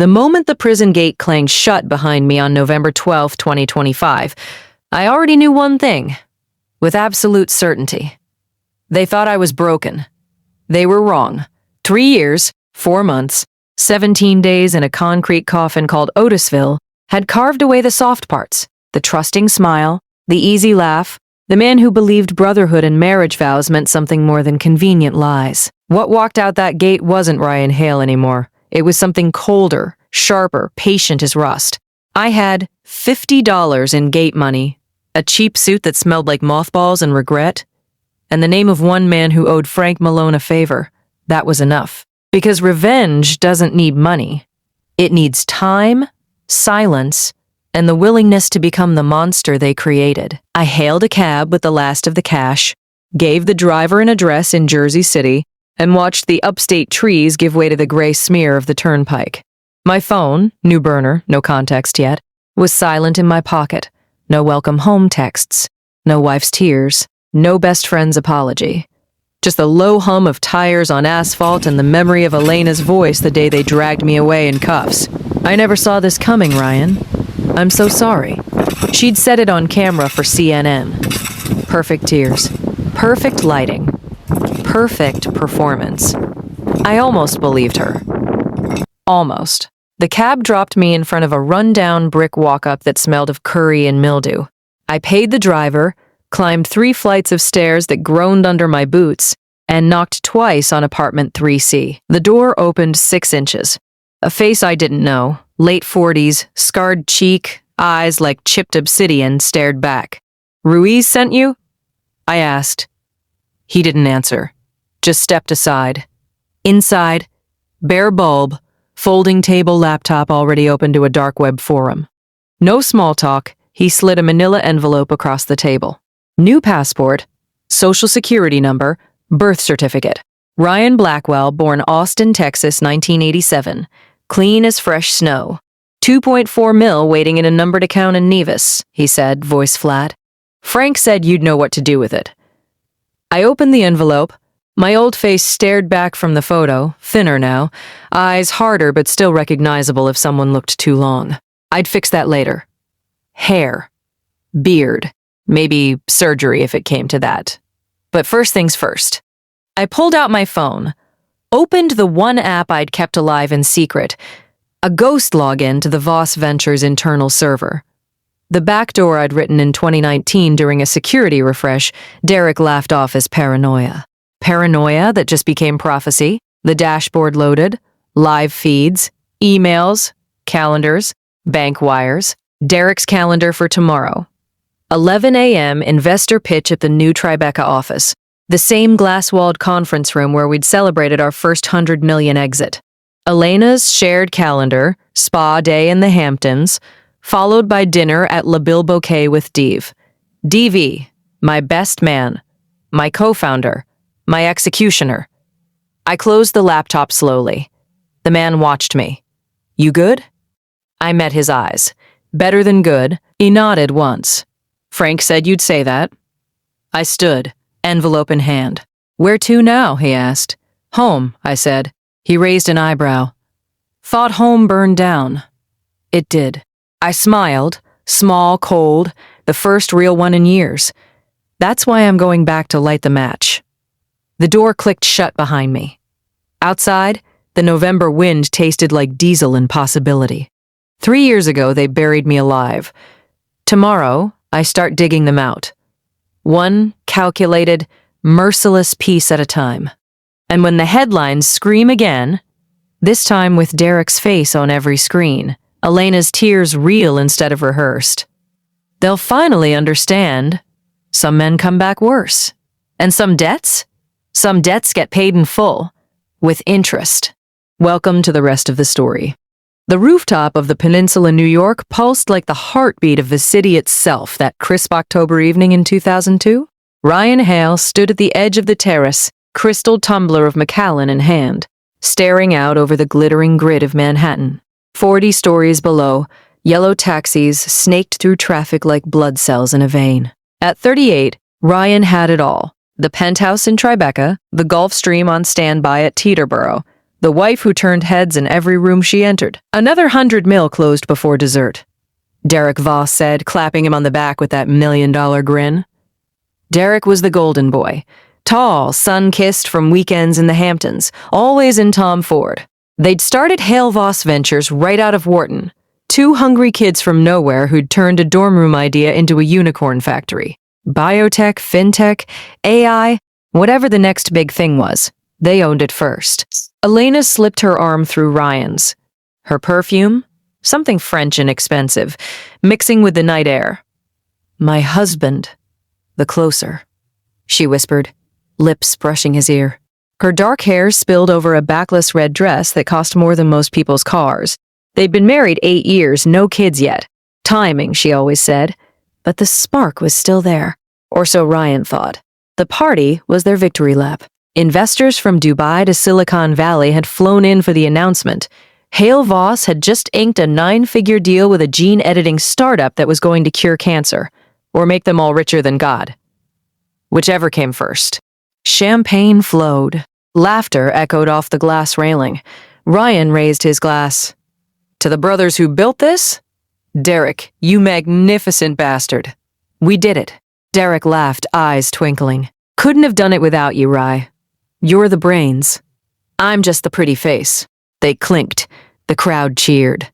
The moment the prison gate clanged shut behind me on November 12, 2025, I already knew one thing, with absolute certainty. They thought I was broken. They were wrong. 3 years, 4 months, 17 days in a concrete coffin called Otisville had carved away the soft parts, the trusting smile, the easy laugh, the man who believed brotherhood and marriage vows meant something more than convenient lies. What walked out that gate wasn't Ryan Hale anymore. It was something colder, sharper, patient as rust. I had $50 in gate money, a cheap suit that smelled like mothballs and regret, and the name of one man who owed Frank Malone a favor. That was enough. Because revenge doesn't need money. It needs time, silence, and the willingness to become the monster they created. I hailed a cab with the last of the cash, gave the driver an address in Jersey City, and watched the upstate trees give way to the gray smear of the turnpike. My phone, new burner, no context yet, was silent in my pocket. No welcome home texts, no wife's tears, no best friend's apology. Just the low hum of tires on asphalt and the memory of Elena's voice the day they dragged me away in cuffs. I never saw this coming, Ryan. I'm so sorry. She'd said it on camera for CNN. Perfect tears. Perfect lighting. Perfect performance. I almost believed her. Almost. The cab dropped me in front of a rundown brick walk-up that smelled of curry and mildew. I paid the driver, climbed 3 flights of stairs that groaned under my boots, and knocked twice on apartment 3C. The door opened 6 inches. A face I didn't know, late 40s, scarred cheek, eyes like chipped obsidian, stared back. "Ruiz sent you?" I asked. He didn't answer, just stepped aside. Inside, bare bulb, folding table laptop already open to a dark web forum. No small talk, he slid a manila envelope across the table. New passport, social security number, birth certificate. Ryan Blackwell, born Austin, Texas, 1987. Clean as fresh snow. 2.4 mil waiting in a numbered account in Nevis, he said, voice flat. Frank said you'd know what to do with it. I opened the envelope. My old face stared back from the photo, thinner now, eyes harder but still recognizable if someone looked too long. I'd fix that later. Hair. Beard. Maybe surgery if it came to that. But first things first. I pulled out my phone, opened the one app I'd kept alive in secret, a ghost login to the Voss Ventures internal server. The backdoor I'd written in 2019 during a security refresh, Derek laughed off as paranoia. Paranoia that just became prophecy, the dashboard loaded, live feeds, emails, calendars, bank wires, Derek's calendar for tomorrow. 11 a.m. investor pitch at the new Tribeca office, the same glass-walled conference room where we'd celebrated our first 100 million exit. Elena's shared calendar, spa day in the Hamptons, followed by dinner at La Bilboquet with Dave. DV, my best man, my co-founder, my executioner. I closed the laptop slowly. The man watched me. You good? I met his eyes. Better than good. He nodded once. Frank said you'd say that. I stood, envelope in hand. Where to now? He asked. Home, I said. He raised an eyebrow. Thought home burned down. It did. I smiled, small, cold, the first real one in years. That's why I'm going back to light the match. The door clicked shut behind me. Outside, the November wind tasted like diesel and possibility. 3 years ago, they buried me alive. Tomorrow, I start digging them out. One calculated, merciless piece at a time. And when the headlines scream again, this time with Derek's face on every screen, Elena's tears real instead of rehearsed, they'll finally understand some men come back worse. And some debts get paid in full, with interest. Welcome to the rest of the story. The rooftop of the Peninsula, New York, pulsed like the heartbeat of the city itself that crisp October evening in 2002. Ryan Hale stood at the edge of the terrace, crystal tumbler of Macallan in hand, staring out over the glittering grid of Manhattan. 40 stories below, yellow taxis snaked through traffic like blood cells in a vein. At 38, Ryan had it all. The penthouse in Tribeca, the Gulf Stream on standby at Teterboro, The wife who turned heads in every room she entered. Another 100 mil closed before dessert. Derek Voss said, clapping him on the back with that $1,000,000 grin. Derek was the golden boy. Tall, sun-kissed from weekends in the Hamptons, always in Tom Ford. They'd started Hale Voss Ventures right out of Wharton. Two hungry kids from nowhere who'd turned a dorm room idea into a unicorn factory. Biotech, fintech, AI, whatever the next big thing was, they owned it first. Elena slipped her arm through Ryan's. Her perfume? Something French and expensive, mixing with the night air. "My husband, the closer," she whispered, lips brushing his ear. Her dark hair spilled over a backless red dress that cost more than most people's cars. They'd been married 8 years, no kids yet. Timing, she always said. But the spark was still there. Or so Ryan thought. The party was their victory lap. Investors from Dubai to Silicon Valley had flown in for the announcement. Hale Voss had just inked a 9-figure deal with a gene-editing startup that was going to cure cancer, or make them all richer than God. Whichever came first. Champagne flowed. Laughter echoed off the glass railing. Ryan raised his glass. "To the brothers who built this? Derek, you magnificent bastard. We did it." Derek laughed, eyes twinkling. "Couldn't have done it without you, Rye. You're the brains. I'm just the pretty face." They clinked. The crowd cheered.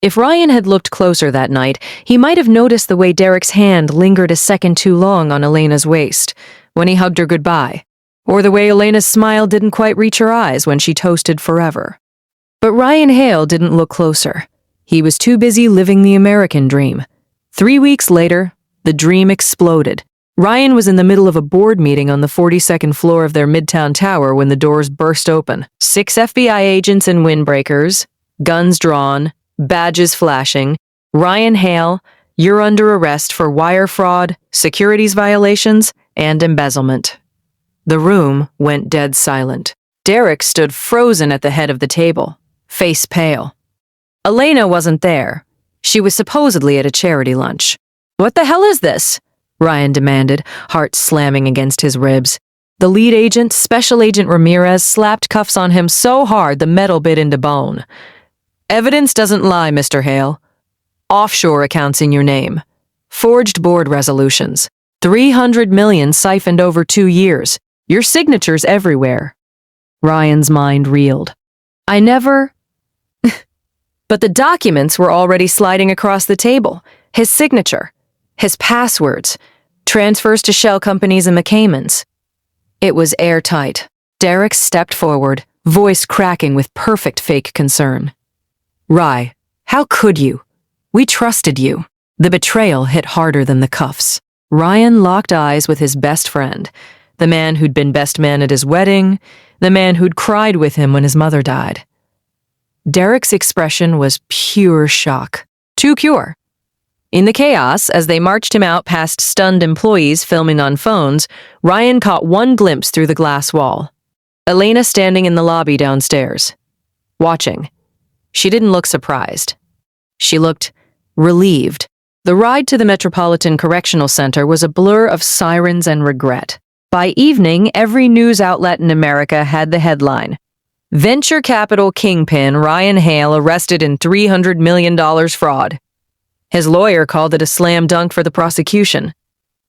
If Ryan had looked closer that night, he might have noticed the way Derek's hand lingered a second too long on Elena's waist when he hugged her goodbye, or the way Elena's smile didn't quite reach her eyes when she toasted forever. But Ryan Hale didn't look closer. He was too busy living the American dream. 3 weeks later, the dream exploded. Ryan was in the middle of a board meeting on the 42nd floor of their Midtown Tower when the doors burst open. 6 FBI agents in windbreakers, guns drawn, badges flashing. "Ryan Hale, you're under arrest for wire fraud, securities violations, and embezzlement." The room went dead silent. Derek stood frozen at the head of the table, face pale. Elena wasn't there. She was supposedly at a charity lunch. "What the hell is this?" Ryan demanded, heart slamming against his ribs. The lead agent, Special Agent Ramirez, slapped cuffs on him so hard the metal bit into bone. "Evidence doesn't lie, Mr. Hale. Offshore accounts in your name. Forged board resolutions. 300 million siphoned over 2 years. Your signatures everywhere." Ryan's mind reeled. "I never..." But the documents were already sliding across the table. His signature. His passwords, transfers to shell companies in the Caymans. It was airtight. Derek stepped forward, voice cracking with perfect fake concern. "Rye, how could you? We trusted you." The betrayal hit harder than the cuffs. Ryan locked eyes with his best friend, the man who'd been best man at his wedding, the man who'd cried with him when his mother died. Derek's expression was pure shock. Too pure. In the chaos, as they marched him out past stunned employees filming on phones, Ryan caught one glimpse through the glass wall. Elena standing in the lobby downstairs, watching. She didn't look surprised. She looked relieved. The ride to the Metropolitan Correctional Center was a blur of sirens and regret. By evening, every news outlet in America had the headline, "Venture capital kingpin Ryan Hale arrested in $300 million fraud." His lawyer called it a slam dunk for the prosecution.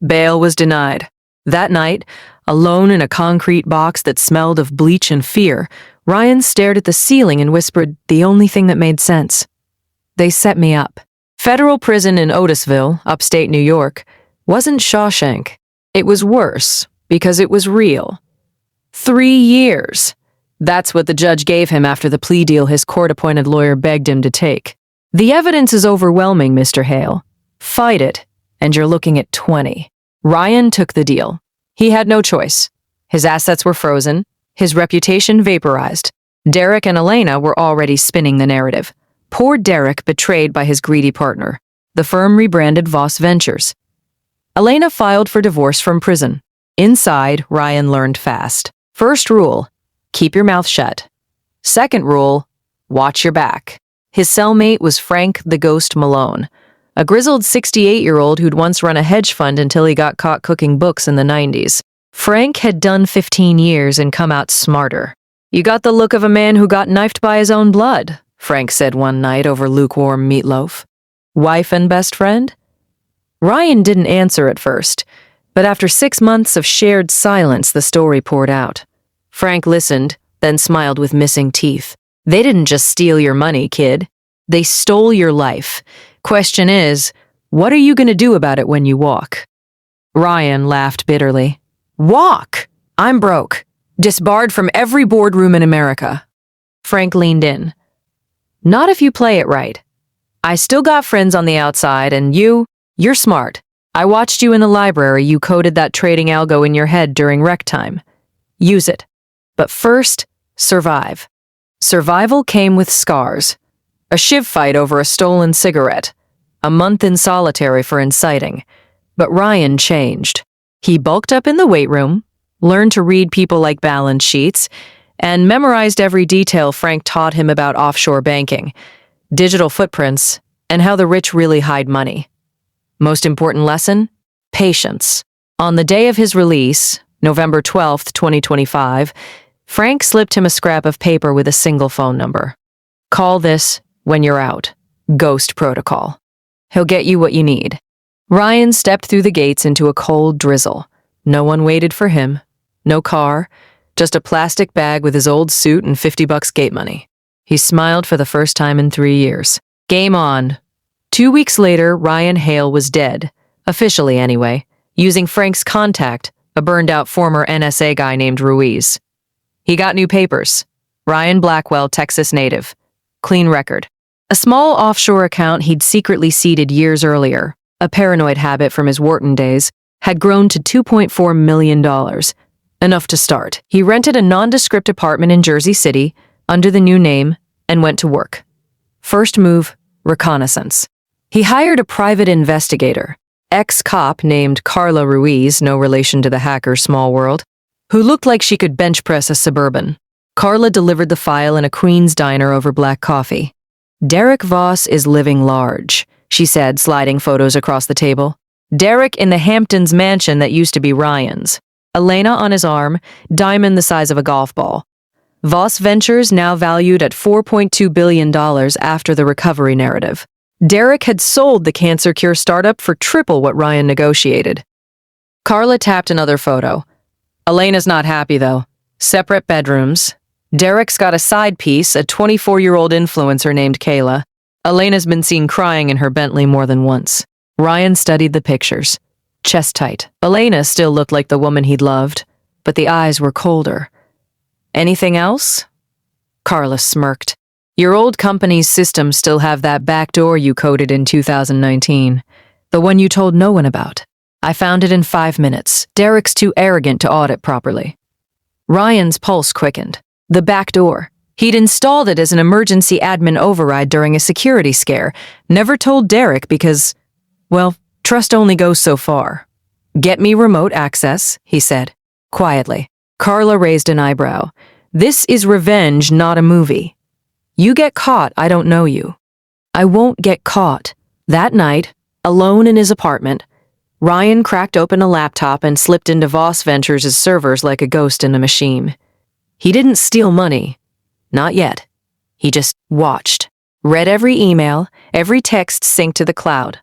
Bail was denied. That night, alone in a concrete box that smelled of bleach and fear, Ryan stared at the ceiling and whispered the only thing that made sense. "They set me up." Federal prison in Otisville, upstate New York, wasn't Shawshank. It was worse because it was real. 3 years. That's what the judge gave him after the plea deal his court-appointed lawyer begged him to take. "The evidence is overwhelming, Mr. Hale. Fight it, and you're looking at 20. Ryan took the deal. He had no choice. His assets were frozen, his reputation vaporized. Derek and Elena were already spinning the narrative. Poor Derek betrayed by his greedy partner. The firm rebranded Voss Ventures. Elena filed for divorce from prison. Inside, Ryan learned fast. First rule, keep your mouth shut. Second rule, watch your back. His cellmate was Frank the Ghost Malone, a grizzled 68-year-old who'd once run a hedge fund until he got caught cooking books in the 90s. Frank had done 15 years and come out smarter. You got the look of a man who got knifed by his own blood, Frank said one night over lukewarm meatloaf. Wife and best friend? Ryan didn't answer at first, but after 6 months of shared silence, the story poured out. Frank listened, then smiled with missing teeth. They didn't just steal your money, kid. They stole your life. Question is, what are you going to do about it when you walk? Ryan laughed bitterly. Walk! I'm broke. Disbarred from every boardroom in America. Frank leaned in. Not if you play it right. I still got friends on the outside, and you're smart. I watched you in the library. You coded that trading algo in your head during rec time. Use it. But first, survive. Survival came with scars. A shiv fight over a stolen cigarette. A month in solitary for inciting. But Ryan changed. He bulked up in the weight room, learned to read people like balance sheets, and memorized every detail Frank taught him about offshore banking, digital footprints, and how the rich really hide money. Most important lesson? Patience. On the day of his release, November 12th, 2025, Frank slipped him a scrap of paper with a single phone number. Call this when you're out. Ghost protocol. He'll get you what you need. Ryan stepped through the gates into a cold drizzle. No one waited for him. No car. Just a plastic bag with his old suit and $50 gate money. He smiled for the first time in 3 years. Game on. 2 weeks later, Ryan Hale was dead. Officially, anyway. Using Frank's contact, a burned-out former NSA guy named Ruiz. He got new papers. Ryan Blackwell, Texas native. Clean record. A small offshore account he'd secretly seeded years earlier, a paranoid habit from his Wharton days, had grown to $2.4 million. Enough to start. He rented a nondescript apartment in Jersey City, under the new name, and went to work. First move, reconnaissance. He hired a private investigator, ex-cop named Carla Ruiz, no relation to the hacker's small world, who looked like she could bench press a Suburban. Carla delivered the file in a Queen's diner over black coffee. Derek Voss is living large, she said, sliding photos across the table. Derek in the Hamptons mansion that used to be Ryan's. Elena on his arm, diamond the size of a golf ball. Voss Ventures now valued at $4.2 billion after the recovery narrative. Derek had sold the cancer cure startup for triple what Ryan negotiated. Carla tapped another photo. Elena's not happy, though. Separate bedrooms. Derek's got a side piece, a 24-year-old influencer named Kayla. Elena's been seen crying in her Bentley more than once. Ryan studied the pictures. Chest tight. Elena still looked like the woman he'd loved, but the eyes were colder. Anything else? Carla smirked. Your old company's systems still have that back door you coded in 2019. The one you told no one about. I found it in 5 minutes. Derek's too arrogant to audit properly. Ryan's pulse quickened. The back door. He'd installed it as an emergency admin override during a security scare. Never told Derek because, well, trust only goes so far. Get me remote access, he said, quietly. Carla raised an eyebrow. This is revenge, not a movie. You get caught, I don't know you. I won't get caught. That night, alone in his apartment, Ryan cracked open a laptop and slipped into Voss Ventures' servers like a ghost in a machine. He didn't steal money. Not yet. He just watched. Read every email, every text synced to the cloud.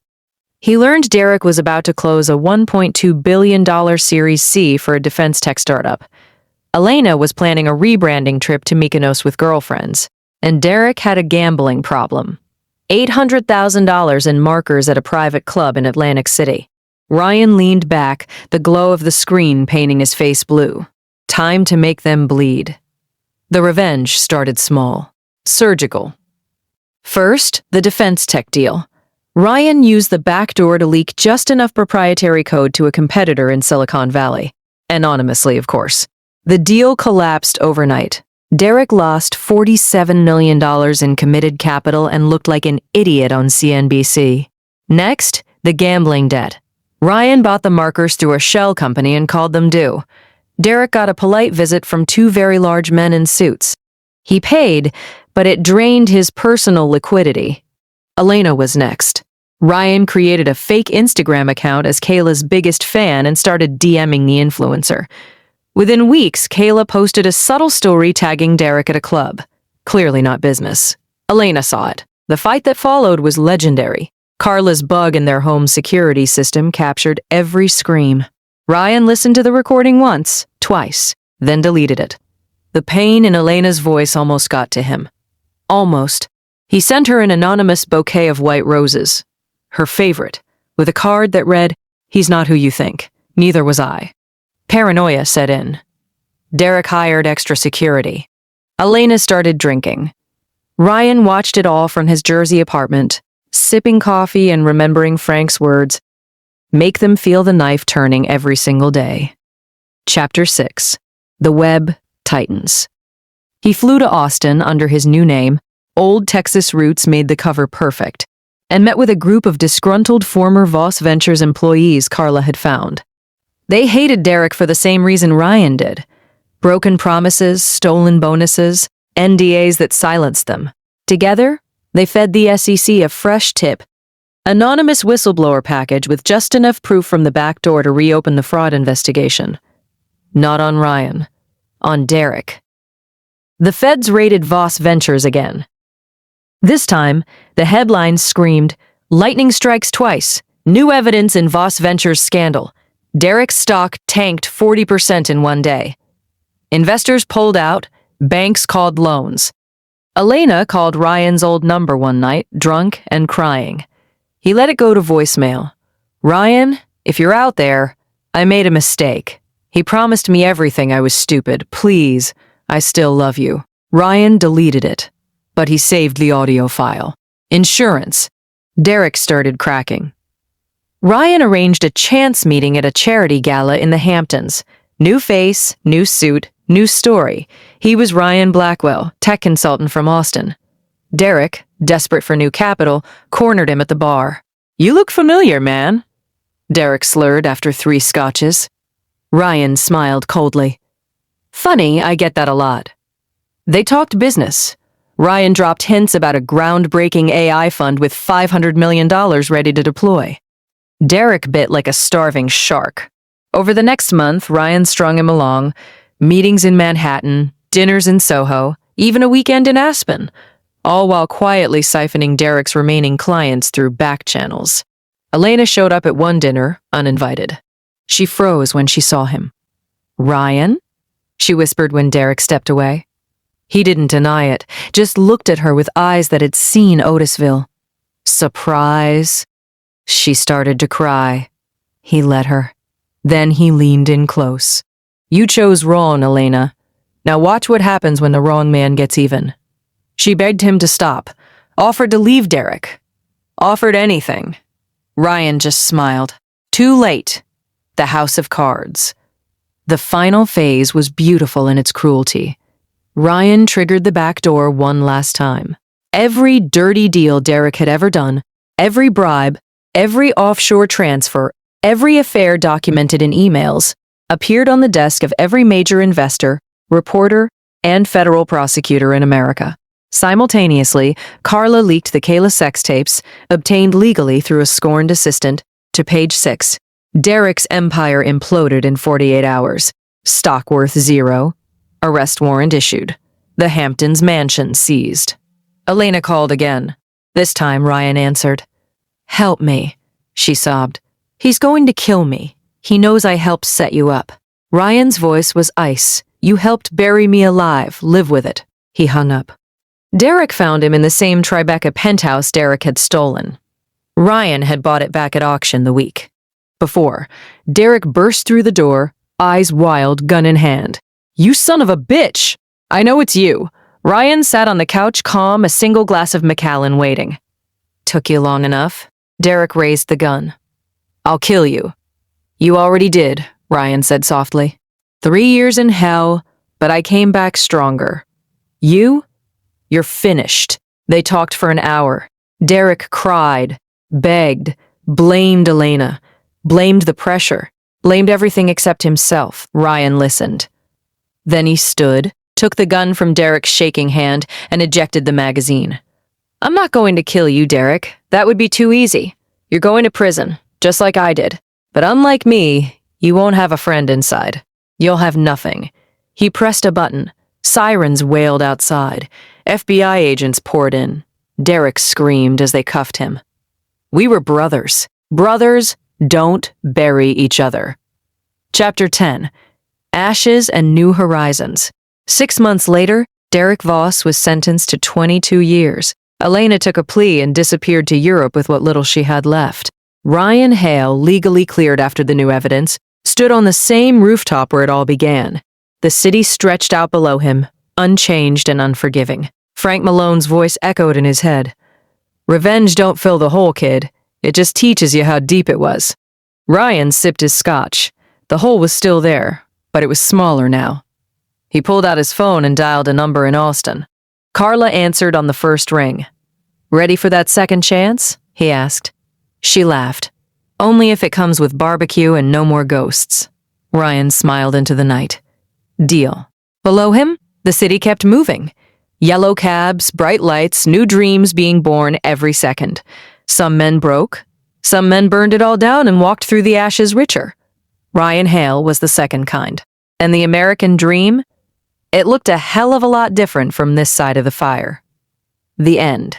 He learned Derek was about to close a $1.2 billion Series C for a defense tech startup. Elena was planning a rebranding trip to Mykonos with girlfriends, and Derek had a gambling problem. $800,000 in markers at a private club in Atlantic City. Ryan leaned back, the glow of the screen painting his face blue. Time to make them bleed. The revenge started small. Surgical. First, the defense tech deal. Ryan used the back door to leak just enough proprietary code to a competitor in Silicon Valley. Anonymously, of course. The deal collapsed overnight. Derek lost $47 million in committed capital and looked like an idiot on CNBC. Next, the gambling debt. Ryan bought the markers through a shell company and called them due. Derek got a polite visit from 2 very large men in suits. He paid, but it drained his personal liquidity. Elena was next. Ryan created a fake Instagram account as Kayla's biggest fan and started DMing the influencer. Within weeks, Kayla posted a subtle story tagging Derek at a club. Clearly not business. Elena saw it. The fight that followed was legendary. Carla's bug in their home security system captured every scream. Ryan listened to the recording once, twice, then deleted it. The pain in Elena's voice almost got to him. Almost. He sent her an anonymous bouquet of white roses. Her favorite, with a card that read, "He's not who you think. Neither was I." Paranoia set in. Derek hired extra security. Elena started drinking. Ryan watched it all from his Jersey apartment, sipping coffee and remembering Frank's words, "Make them feel the knife turning every single day." Chapter 6. The Web Tightens. He flew to Austin under his new name. Old Texas roots made the cover perfect, and met with a group of disgruntled former Voss Ventures employees Carla had found. They hated Derek for the same reason Ryan did. Broken promises, stolen bonuses, NDAs that silenced them. Together, they fed the SEC a fresh tip, anonymous whistleblower package with just enough proof from the back door to reopen the fraud investigation. Not on Ryan. On Derek. The feds raided Voss Ventures again. This time, the headlines screamed, "Lightning strikes twice. New evidence in Voss Ventures scandal. Derek's stock tanked 40% in one day." Investors pulled out. Banks called loans. Elena called Ryan's old number one night, drunk and crying. He let it go to voicemail. "Ryan, if you're out there, I made a mistake. He promised me everything. I was stupid. Please, I still love you." Ryan deleted it, but he saved the audio file. Insurance. Derek started cracking. Ryan arranged a chance meeting at a charity gala in the Hamptons. New face, new suit, new story. He was Ryan Blackwell, tech consultant from Austin. Derek, desperate for new capital, cornered him at the bar. "You look familiar, man." Derek slurred after 3 scotches. Ryan smiled coldly. "Funny, I get that a lot." They talked business. Ryan dropped hints about a groundbreaking AI fund with $500 million ready to deploy. Derek bit like a starving shark. Over the next month, Ryan strung him along. Meetings in Manhattan, dinners in Soho, even a weekend in Aspen, all while quietly siphoning Derek's remaining clients through back channels. Elena showed up at one dinner, uninvited. She froze when she saw him. "Ryan?" she whispered when Derek stepped away. He didn't deny it, just looked at her with eyes that had seen Otisville. "Surprise?" She started to cry. He let her. Then he leaned in close. "You chose wrong, Elena. Now watch what happens when the wrong man gets even." She begged him to stop, offered to leave Derek, offered anything. Ryan just smiled. Too late. The House of Cards. The final phase was beautiful in its cruelty. Ryan triggered the back door one last time. Every dirty deal Derek had ever done, every bribe, every offshore transfer, every affair documented in emails, appeared on the desk of every major investor, reporter, and federal prosecutor in America. Simultaneously, Carla leaked the Kayla sex tapes, obtained legally through a scorned assistant, to Page 6. Derek's empire imploded in 48 hours. Stock worth 0. Arrest warrant issued. The Hamptons mansion seized. Elena called again. This time, Ryan answered. "Help me," she sobbed. "He's going to kill me. He knows I helped set you up." Ryan's voice was ice. "You helped bury me alive. Live with it." He hung up. Derek found him in the same Tribeca penthouse Derek had stolen. Ryan had bought it back at auction the week before. Derek burst through the door, eyes wild, gun in hand. "You son of a bitch! I know it's you." Ryan sat on the couch calm, a single glass of Macallan waiting. "Took you long enough." Derek raised the gun. "I'll kill you." "You already did," Ryan said softly. 3 years in hell, but I came back stronger. You're finished." They talked for an hour. Derek cried, begged, blamed Elena, blamed the pressure, blamed everything except himself. Ryan listened. Then he stood, took the gun from Derek's shaking hand, and ejected the magazine. "I'm not going to kill you, Derek. That would be too easy. You're going to prison, just like I did. But unlike me, you won't have a friend inside." You'll have nothing. He pressed a button. Sirens wailed outside. FBI agents poured in. Derek screamed as they cuffed him. We were brothers. Brothers don't bury each other. Chapter 10. Ashes and New Horizons. 6 months later, Derek Voss was sentenced to 22 years. Elena took a plea and disappeared to Europe with what little she had left. Ryan Hale, legally cleared after the new evidence, stood on the same rooftop where it all began. The city stretched out below him, unchanged and unforgiving. Frank Malone's voice echoed in his head. Revenge don't fill the hole, kid. It just teaches you how deep it was. Ryan sipped his scotch. The hole was still there, but it was smaller now. He pulled out his phone and dialed a number in Austin. Carla answered on the first ring. Ready for that second chance? He asked. She laughed. Only if it comes with barbecue and no more ghosts. Ryan smiled into the night. Deal. Below him, the city kept moving. Yellow cabs, bright lights, new dreams being born every second. Some men broke. Some men burned it all down and walked through the ashes richer. Ryan Hale was the second kind. And the American dream? It looked a hell of a lot different from this side of the fire. The end.